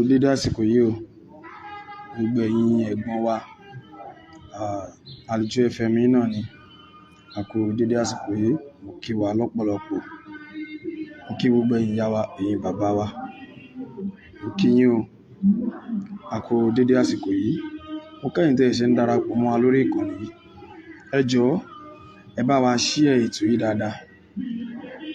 Dédé àsìkò yìí o, gbogbo ẹ̀yin ẹ̀gbọ́n wa, Alujo FM náà ni. A kú dédé àsìkò yìí, mo kí wa lọ́pọ̀lọpọ̀. Mo kí gbogbo ẹ̀yin ìyá wa, ẹ̀yin bàbá wa. Mo kí yín o. A kú dédé àsìkò yìí. Mo kẹ́yìn tẹ́ ẹ ṣe ń darapọ̀ mọ́ wa lórí ìkànnì yìí. Ẹ jọ̀ọ́, ẹ bá wa share ètò yìí dáadáa.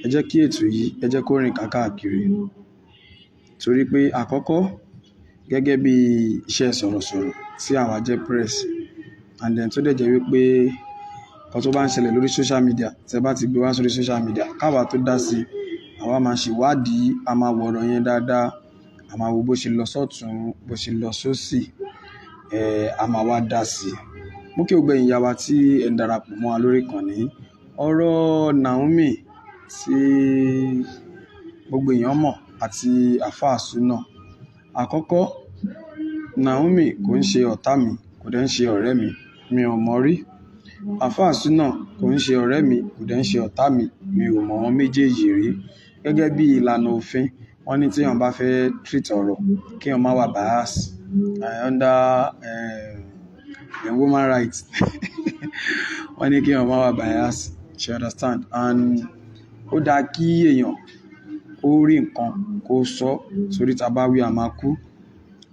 Ẹ jẹ́ kí ètò yìí, ẹ jẹ́ kó rìn káàkiri. Torí pé àkọ́kọ́, gẹ́gẹ́ bí iṣẹ́ sọ̀rọ̀sọ̀rọ̀ tí àwa jẹ́ press, and then tó dẹ̀ jẹ́ wípé nǹkan tó bá ń ṣẹlẹ̀ lórí social media, tẹ́ bá ti gbé wá sórí social media, káwa tó dá sí, àwa máa ṣèwádìí, a máa wo ọ̀rọ̀ yẹn dáadáa, a máa wo bó ṣe lọ sọ́tùn, bó ṣe lọ sósì, a máa wá dá sí. Mo kí gbogbo ẹ̀yin ìyá wa tí ẹ ń darapọ̀ mọ́ wa lórí ìkànnì. Ọ̀rọ̀ Naomi tí gbogbo èèyàn mọ̀ àti AlfaSuna. Àkọ́kọ́, Naomi kò ń ṣe ọ̀tá mi, kò dẹ̀ ń ṣe ọ̀rẹ́ mi, mi ò mọ̀ rí. AlfaSuna kò ń ṣe ọ̀rẹ́ mi, kò dẹ̀ ń ṣe ọ̀tá mi, mi ò mọ̀ wọn méjèèjì rí. Gẹ́gẹ́ bí ìlànà òfin, wọ́n ní tí èèyàn bá fẹ́ treat ọ̀rọ̀, kí èèyàn má wà bias under woman rights. Wọ́n ní kí èèyàn má wà bias, you understand? And ó dáa kí èèyàn ó rí nǹkan kó sọ, sórí tá bá wí a máa kú,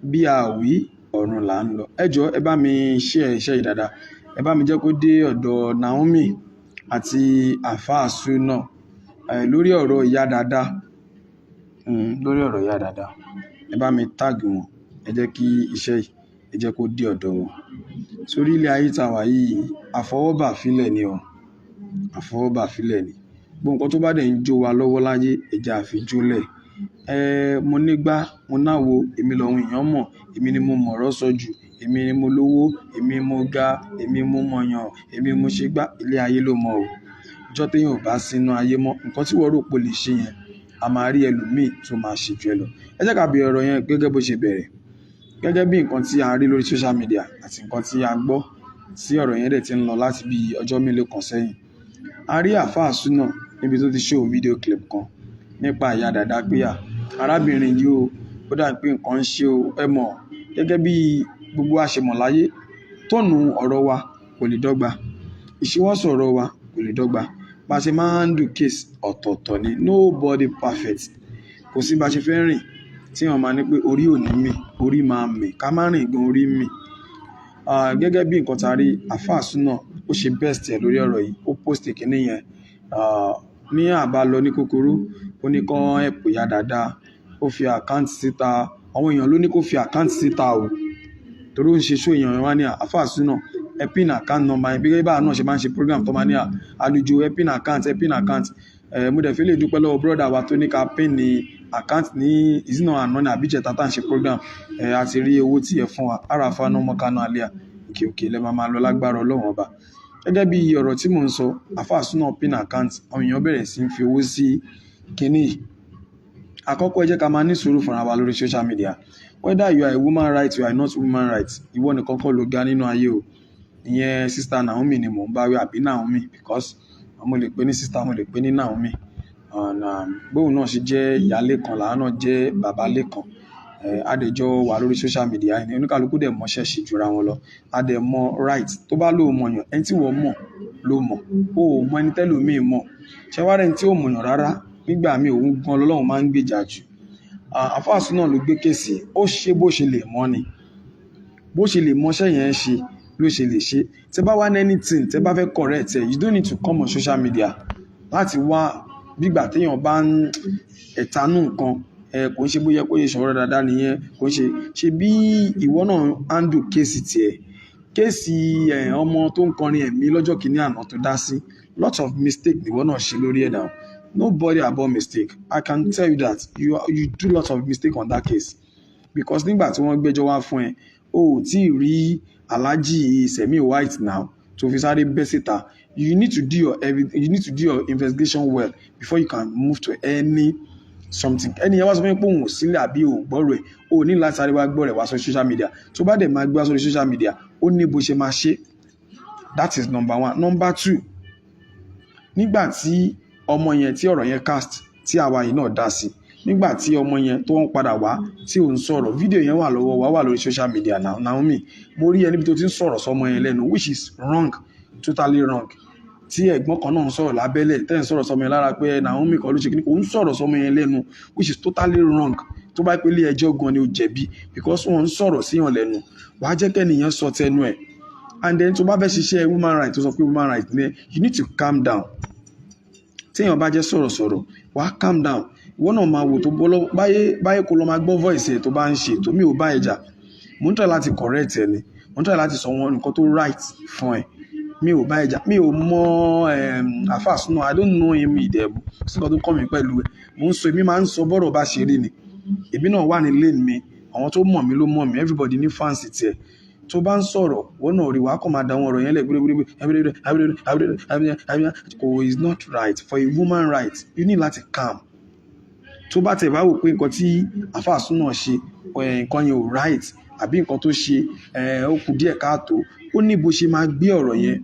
bí a wí ọ̀run là ń lọ. Ẹ jọ̀ọ́, ẹ bá mi share iṣẹ́ yìí dáadáa. Ẹ bá mi jẹ́ kó dé ọ̀dọ̀ Naomi àti AlfaSuna lórí ọ̀rọ̀ ìyá dáadáa. Lórí ọ̀rọ̀ ìyá dáadáa. Ẹ bá mi tag wọn. Ẹ jẹ́ kí iṣẹ́ yìí, ẹ jẹ́ kó dé ọ̀dọ̀ wọn. Sórí ilé ayé tá wà yìí, àfọwọ́bà fílẹ̀ ni o. Àfọwọ́bà fílẹ̀ ni. Gbogbo nǹkan tó bá dẹ̀ ń jó wa lọ́wọ́ láyé, ẹ jẹ́ a fi jólẹ̀. Mo nígbà, mo náwo, èmi lọ́hun èèyàn mọ̀, èmi ni mo mọ̀rọ̀ sọ jù, èmi ni mo lówó, èmi mo ga, èmi mo mọ̀yàn, èmi mo ṣe gbá. Ilé ayé ló mọ̀ o. Ọjọ́ téèyàn ò bá sínú ayé mọ́, nǹkan tí wọ́n rò pé ó lè ṣe yẹn, a máa rí ẹlòmíì tó máa ṣe jù ẹ lọ. Ẹ jẹ́ ká bẹ̀rẹ̀ ọ̀rọ̀ yẹn gẹ́gẹ́ bó ṣe bẹ̀rẹ̀. Gẹ́gẹ́ bí nǹkan tí a rí lórí social media àti nǹkan tí a gbọ́, tí ọ̀rọ̀ yẹn dẹ̀ ti ń lọ láti bí ọjọ́ mélòó kan sẹ́yìn. A rí AlfaSuna níbi tó ti show video clip kan nípa ìyá dàda pé arábìnrin yìí ó dà pé nǹkan ń ṣe o. Ẹ mọ̀, gẹ́gẹ́ bí gbogbo àṣemọ̀ láyé, tọ́nù ọ̀rọ̀ wa kò lè dọ́gba, ìṣíwọ́sọ̀ ọ̀rọ̀ wa kò lè dọ́gba. Bá ṣe máa ń do case ọ̀tọ̀ọ̀tọ̀ ni, nobody perfect. Kò sí bá ṣe fẹ́ rìn tí wọ́n máa ní pé orí ò ní mì, orí máa mì, ká má rìn gan orí mì. Gẹ́gẹ́ bí nǹkan tá rí, AlfaSuna ó ṣe best ẹ̀ lórí ọ̀rọ̀ yìí, ó post ìkíní yẹn. Ní àbá lọ ní kúkúrú, ó ní kán help ìyá dáadáa, ó fi àkáǹtì síta. Àwọn èèyàn ló ní kó fi àkáǹtì síta o, torí ó ń ṣe show èèyàn wá ní AlfaSuna ẹ pin account number yẹn. Bí gẹ́gẹ́ bá náà ṣe máa ń ṣe program tó máa ní Alujo ẹ pin account, ẹ pin account. Mo dẹ̀ fi lè dúpẹ́ lọ́wọ́ brother wa tó ní ká pin ní account ní ìsìnà àná ní àbíjẹta tá à ń ṣe program. A ti rí owó tí ẹ fún wa, àràfà náà mọ́kànnà alẹ́ òkè lẹ́ máa lọ lágbára Ọlọ́run ọba. Gẹ́gẹ́ bí ọ̀rọ̀ tí mò ń sọ, AlfaSuna pin account, àwọn èèyàn bẹ̀rẹ̀ sí ń fi owó sí kíní. Àkọ́kọ́ ẹ jẹ́ ká máa ní sùúrù fúnra wa lórí social media. Whether you are a woman right, you are not woman right, ìwọ nìkan kọ́ ló ga nínú ayé o. Ìyẹn sister Naomi ni mò ń bá wí, àbí Naomi, because mo lè pè ní sister, mo lè pè ní Naomi. Bóun náà ṣe jẹ́ ìyálé kan, làá náà jẹ́ bàbá lé kan. Adẹjọ́ wà lórí social media ẹni oníkálukú dẹ̀ mọṣẹ́ ṣe jura wọn lọ. Adẹ mọ right, tó bá lóò mọ̀yàn, ẹni tí wọ́n mọ̀ ló mọ̀, ó mọ ẹni tẹ́lòmíì mọ̀. Ṣé wá rẹ̀ ẹni tí ó mọ̀yàn rárá, nígbà míì òun gan lọ́lọ́run máa ń gbèjà jù. AlfaSuna ló gbé kéèsì, ó ṣe bó ṣe lè mọ̀ ni, bó ṣe lè mọṣẹ́ yẹn ṣe ló ṣe lè ṣe. Tẹ́ bá wá ní anything, tẹ́ bá fẹ́ correct ẹ, you don't need to come on social media láti wá bígbà téèyàn bá ń ẹ̀tanú nǹkan. Kò ń ṣe bóyá kó ṣe sọ̀rọ̀ dáadáa nìyẹn, kò ń ṣe bí ìwọ náà handle kéèsì tiẹ̀. Kéèsì ọmọ tó ń kọrin ẹ̀mí lọ́jọ́ kìíní àná tó dá sí, lot of mistake ìwọ náà ṣe lórí ẹ̀ náà. Nobody about mistake. I can tell you that you do lot of mistake on that case, because nígbà tí wọ́n gbẹ́jọ́ wá fún ẹ, o ò tí ì rí Alhaji Semi White now tó fi sáré bẹ́ síta. You need to do your investigation well before you can move to any something. Ẹni yẹn wá sọ fún mi pé òun ò sílẹ̀ àbí òun gbọ́rọ̀ ẹ̀, o ní láti sáré wá gbọ́ rẹ̀ wá sórí social media. Tó bá dẹ̀ máa gbé wá sórí social media, ó ní bó ṣe máa ṣe. That is number one. Number two, nígbà tí ọmọ yẹn tí ọ̀rọ̀ yẹn cast, tí àwa yìí náà dá sí, nígbà tí ọmọ yẹn tó ń padà wá tí ò ń sọ̀rọ̀, fídíò yẹn wà lọ́wọ́ wa, wà lórí social media now. Naomi, mo rí ẹni bí tó ti ń sọ̀rọ̀ sọmọ yẹn lẹ́nu, which is wrong, totally wrong. Tí ẹ̀gbọ́n kan náà ń sọ̀rọ̀ lábẹ́lẹ̀ tẹ́ ń sọ̀rọ̀ sọmọ yẹn lára pé Naomi kan ló ṣe kíní, kò ń sọ̀rọ̀ sọmọ yẹn lẹ́nu, which is totally wrong. Tó bá pé ilé ẹjọ́ gan ni ó jẹ̀bi, because wọ́n ń sọ̀rọ̀ síyàn lẹ́nu, wàá jẹ́ kẹ́nìyàn sọ tẹnu ẹ̀. And then tó bá fẹ́ ṣiṣẹ́ woman right, tó sọ pé woman right ni, you need to calm down. Téèyàn bá jẹ́ sọ̀rọ̀ wàá calm down. Ìwọ náà máa wò tó bọ́lọ́ báyé kó lọ máa gbọ́ voice ẹ̀ tó bá ń ṣe tó, mi ò bá ẹjà. Mo ń try láti correct ẹ ni, mo ń try láti sọ wọn nǹkan tó right fún ẹ. Mi ò bá ẹjà, mi ò mọ AlfaSuna, I don't know him ìdẹ̀bù, sí nǹkan tó kọ́ mi pẹ̀lú ẹ̀. Mo ń sọ, èmi máa ń sọ bọ́rọ̀ bá ṣe rí ni. Èmi náà wà ní lane mi, àwọn tó mọ̀ mí ló mọ̀ mí, everybody ní fans tiẹ̀. Tó bá ń sọ̀rọ̀, wọ́n náà rí wàá kàn máa da àwọn ọ̀rọ̀ yẹn lẹ̀ gbégbégbé. Is not right for a woman right. You need láti calm. Tó bá tẹ̀ bá wò pé nǹkan tí AlfaSuna ṣe, nǹkan yẹn ò right, àbí nǹkan tó ṣe ó kù díẹ̀ káàtó, ó ní bó ṣe máa gbé ọ̀rọ̀ yẹn.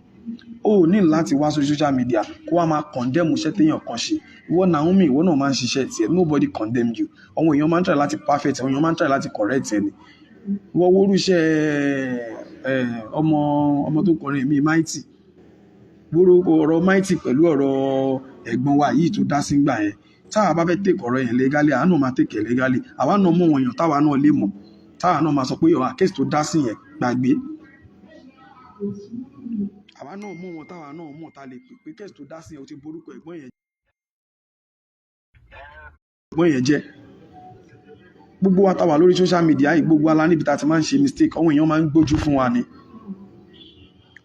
Ó ní láti wá sórí social media kó wá máa condemn iṣẹ́ téèyàn kan ṣe. Ìwọ Naomi, ìwọ náà máa ń ṣiṣẹ́ tiẹ̀, nobody condemn you. Àwọn èèyàn máa ń try láti perfect, àwọn èèyàn máa ń try láti correct ẹni. Ìwọ wo irúṣẹ́ ọmọ tó kọrin mi Mighty. Ọ̀rọ̀ Mighty pẹ̀lú ọ̀rọ̀ ẹ̀gbọ́n wa yìí tó dá sí gbà yẹn. Táwa bá fẹ́ take ọ̀rọ̀ yẹn legally, àwa náà máa take legally. Àwa náà mọ̀ wọ̀n èèyàn táwa náà lè mọ̀. Táwa náà máa sọ pé case tó dá sí yẹn gbàgbé. Àwa náà mọ̀ wọn táwa náà mọ̀ tá lè pè case tó dá sí yẹn ó ti borúkọ ẹ̀gbọ́n yẹn jẹ́. Gbogbo wa táwa lórí social media yìí, gbogbo ala níbi tá ti máa ń ṣe mistake, àwọn èèyàn máa ń gbójú fún wa ni.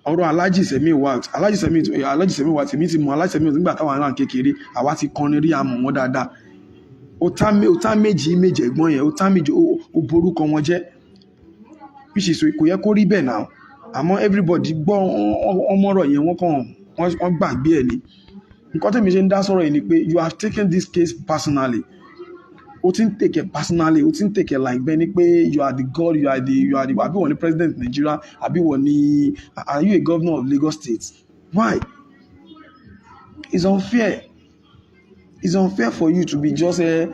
Ọ̀rọ̀ Alhaji Semi wa tèmi ti mọ̀ Alhaji Semi nígbà táwọn ará kékeré, àwa ti kọrin rí àmọ̀ wọn dáadáa. Ó tá méjì ẹ̀gbọ́n yẹn, ó tá méjì ó borúkọ wọn jẹ́. Which is kò yẹ kó rí bẹ́ẹ̀ náà. Àmọ́ everybody gbọ́ ọmọọ̀rọ̀ yẹn, wọ́n gbàgbé ẹ̀ ni. Nǹkan tèmi ṣe ń dá sọ̀rọ̀ yìí ni pé you have taken this case personally. O ti ń take it personally, o ti ń take it like bẹ́ẹ̀ ni pé you are the god, you are the àbí wọ́n ní president Nigeria, àbí wọ́n ní, are you a governor of Lagos State? Why? It's unfair. It's unfair for you to be just a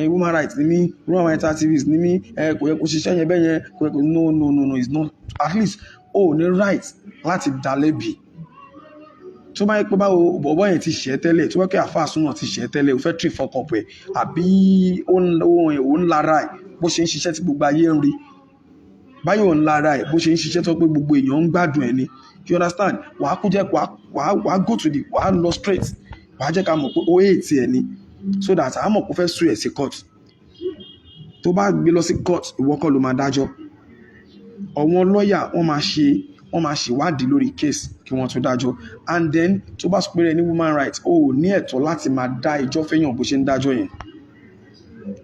woman rights ni mí, woman rights activist ni mí, kò yẹ kó ṣiṣẹ́ yẹn bẹ́ẹ̀ yẹn, kò yẹ kó no, it's not. At least o ní right láti dá lẹ́bi. Tó bá yẹ pé báwo bọ̀bọ́ yẹn ti ṣẹ́ tẹ́lẹ̀, tó bá kẹ́ AlfaSuna ti ṣẹ́ tẹ́lẹ̀, ó fẹ́ trip fọkàn pẹ̀, àbí ó ń lára ẹ̀ bó ṣe ń ṣiṣẹ́ tí gbogbo ayé ń rí. Báyọ̀ ń lára ẹ̀ bó ṣe ń ṣiṣẹ́ tó pé gbogbo èèyàn ń gbádùn ẹ̀ ni. You understand? Wàá kú jẹ́ wàá go to the, wàá lọ straight. Wàá jẹ́ ká mọ̀ pé ó hate ẹ̀ ni. So that a mọ̀ kó fẹ́ sue ẹ̀ sí court. Tó bá gbé lọ sí court, ìwọ kọ́ ló máa dájọ́. Àwọn lọ́ọ̀yà wọ́n máa ṣèwádìí lórí case kí wọ́n tó dájọ́. And then tó bá sọ pé ní woman rights, o ò ní ẹ̀tọ́ láti máa dá ẹjọ́ fẹ́yàn bó ṣe ń dájọ́ yẹn.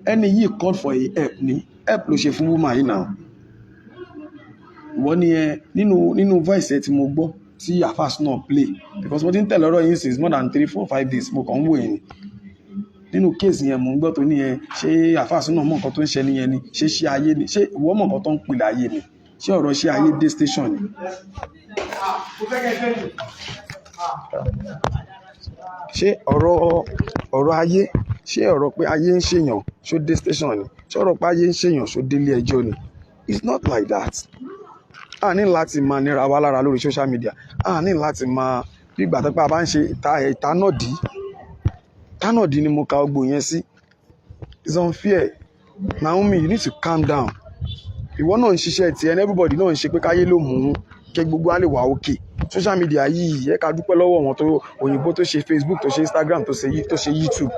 Ẹni yìí call for a help ni, help ló ṣe fún woman yìí náà. Wọ́n ní nínú voice ẹ tí mo gbọ́ tí AlfaSuna play, because mo ti ń tẹ̀lé ọ̀rọ̀ yìí since more than 3, 4, 5 days mo kàn ń wò yẹn. Nínú case yẹn mo ń gbọ́ tó ní ṣé AlfaSuna mọ̀ nǹkan tó ń ṣe nìyẹn ni, ṣé ayé ni, ṣé ìwọ mọ̀ nǹkan tó ń pèlè ayé ni, ṣé ọ̀rọ̀ ṣé ayé dé station ni. Ṣé ọ̀rọ̀ ayé, ṣé ọ̀rọ̀ pé ayé ń ṣèyàn ṣó dé station ni, ṣé ọ̀rọ̀ pé ayé ń ṣèyàn ṣó délé ẹjọ́ ni. It's not like that. A ní láti máa nira wa lára lórí social media. A ní láti máa bí ìgbà tó pé a bá ń ṣe ìtánàdí ni mo ka ọgbò yẹn sí. It's unfair. Naomi, you need to calm down. Ìwọ náà ń ṣiṣẹ́ tiẹ̀, and everybody náà ń ṣe pé káyé ló mú un kí gbogbo á lè wà òkè. Social media yìí ẹ ká dúpẹ́ lọ́wọ́ wọn tó òyìnbó tó ṣe Facebook, tó ṣe Instagram, tó ṣe YouTube.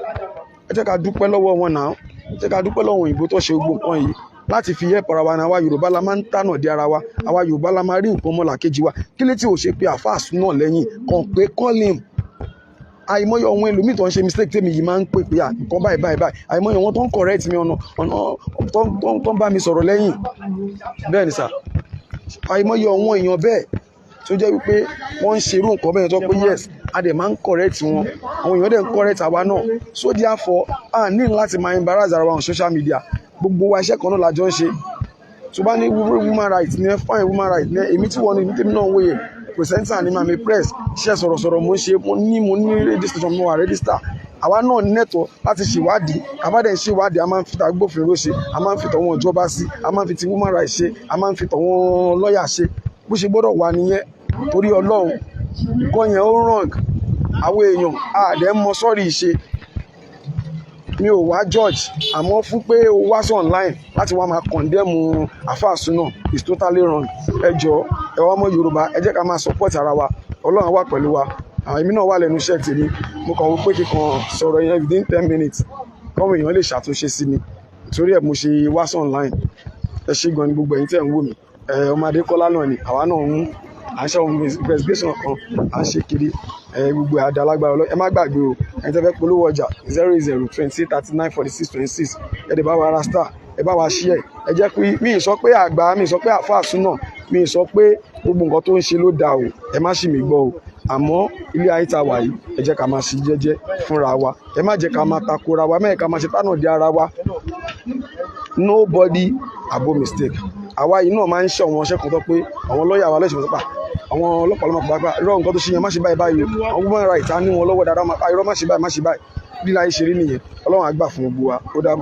Ẹ jẹ́ ká dúpẹ́ lọ́wọ́ wọn náà. Ẹ jẹ́ ká dúpẹ́ lọ́wọ́ òyìnbó tó ṣe gbogbo nǹkan yìí láti fi help ara wa ní. Àwa Yorùbá la máa ń tànà di ara wa, àwa Yorùbá la máa rí nǹkan ọmọlàkejì wa. Kí ló tí ò ṣe pé AlfaSuna lẹ́yìn kàn pé call him. Àìmọye ohun ẹlòmíì tó ń ṣe mistake tèmi yìí máa ń pè pé nǹkan báyìí. Àìmọye wọn tó ń correct mi ọ̀nà tó ń bá mi sọ̀rọ̀ lẹ́yìn. Bẹ́ẹ̀ ni sà. Àìmọye ohun èèyàn bẹ́ẹ̀ tó jẹ́ wípé wọ́n ń ṣerú nǹkan bẹ́ẹ̀ tó pé yes, a dẹ̀ máa ń correct wọn. Àwọn èèyàn dẹ̀ ń correct àwa náà. So therefore, a ní láti máa embarrass ara wa on social media. Gbogbo wa iṣẹ́ kan náà la jọ ń ṣe. Tó bá ní woman rights ní fine woman rights ní èmi tí wọ́n ní tèmi náà wòye presenter ní màmí press iṣẹ́ sọ̀rọ̀sọ̀rọ̀ mo ń ṣe, mo ní radio station mo wà register. àwa náà nẹ́tọ̀ọ́ láti ṣèwádìí, àbádẹ́ ṣèwádìí, a máa ń fi agbófinró ṣe, a máa ń fi tọ̀wọ́n ìjọba sí, a máa ń fi ti human rights ṣe, a máa ń fi tọ̀wọ́n lọ́ọ̀yà ṣe, bó ṣe gbọ́dọ̀ wà nìyẹn. Torí Ọlọ́run kọ́ yẹn ó wrong, àwọn èèyàn àdẹ́ mọ sọ́ọ̀rì ṣe. Mi ò wá judge, àmọ́ fún pé o wá sí online láti wá máa condemn AlfaSuna is totally wrong. Ẹ jọ̀ọ́ ẹ wá mọ́ Yorùbá, ẹ jẹ́ ká máa support ara wa, Ọlọ́run wà pẹ̀lú wa. Àwọn èmi náà wà lẹ́nu iṣẹ́ tèmi, mo kàn wọ́n pé kíkan sọ̀rọ̀ yẹn within 10 minutes kọ́mọ èèyàn lè ṣàtúnṣe sí mi, torí ẹ̀ mo ṣe wá sí online. Ẹ ṣé gan ni gbogbo ẹ̀yin tẹ̀ ń wò mí. Ọmọ Adekola náà ni àwa náà à ń ṣe ohun investigation kan, à ń ṣe kiri gbogbo àdàlágbára ẹ má gbàgbé o, ẹni tẹ́ fẹ́ polówó ọjà 00 20 39 46 26 ẹ dẹ̀ bá wa ra star, ẹ bá wa share. Ẹ jẹ́ pé mi ì sọ pé àgbà, mi ì sọ pé AlfaSuna, mi ì sọ pé gbogbo nǹkan tó ń ṣe ló dáa o, ẹ má ṣì mí gbọ́ o, àmọ́ ilé ayé ta wà yìí ẹ jẹ́ ká máa ṣe jẹ́jẹ́ fúnra wa, ẹ má jẹ́ ká máa takora wa, mẹ́ẹ̀ká máa ṣe tánà di ara wa. Nobody abo mistake. Àwa yìí náà máa ń ṣe àwọn ọṣẹ́ kan tó pé àwọn lọ́ọ̀yà wa lẹ́sìn mọ́tò àwọn ọlọ́pàá lọ́mọ pàápàá irọ́ nǹkan tó ṣe yẹn má ṣe báyìí báyìí o, àwọn human rights á ní wọn lọ́wọ́ dáadáa, irọ́ má ṣe báyìí má ṣe báyìí, bí láyé ṣe rí nìyẹn. Ọlọ́run á gbà fún gbogbo wa, ó dáàbò.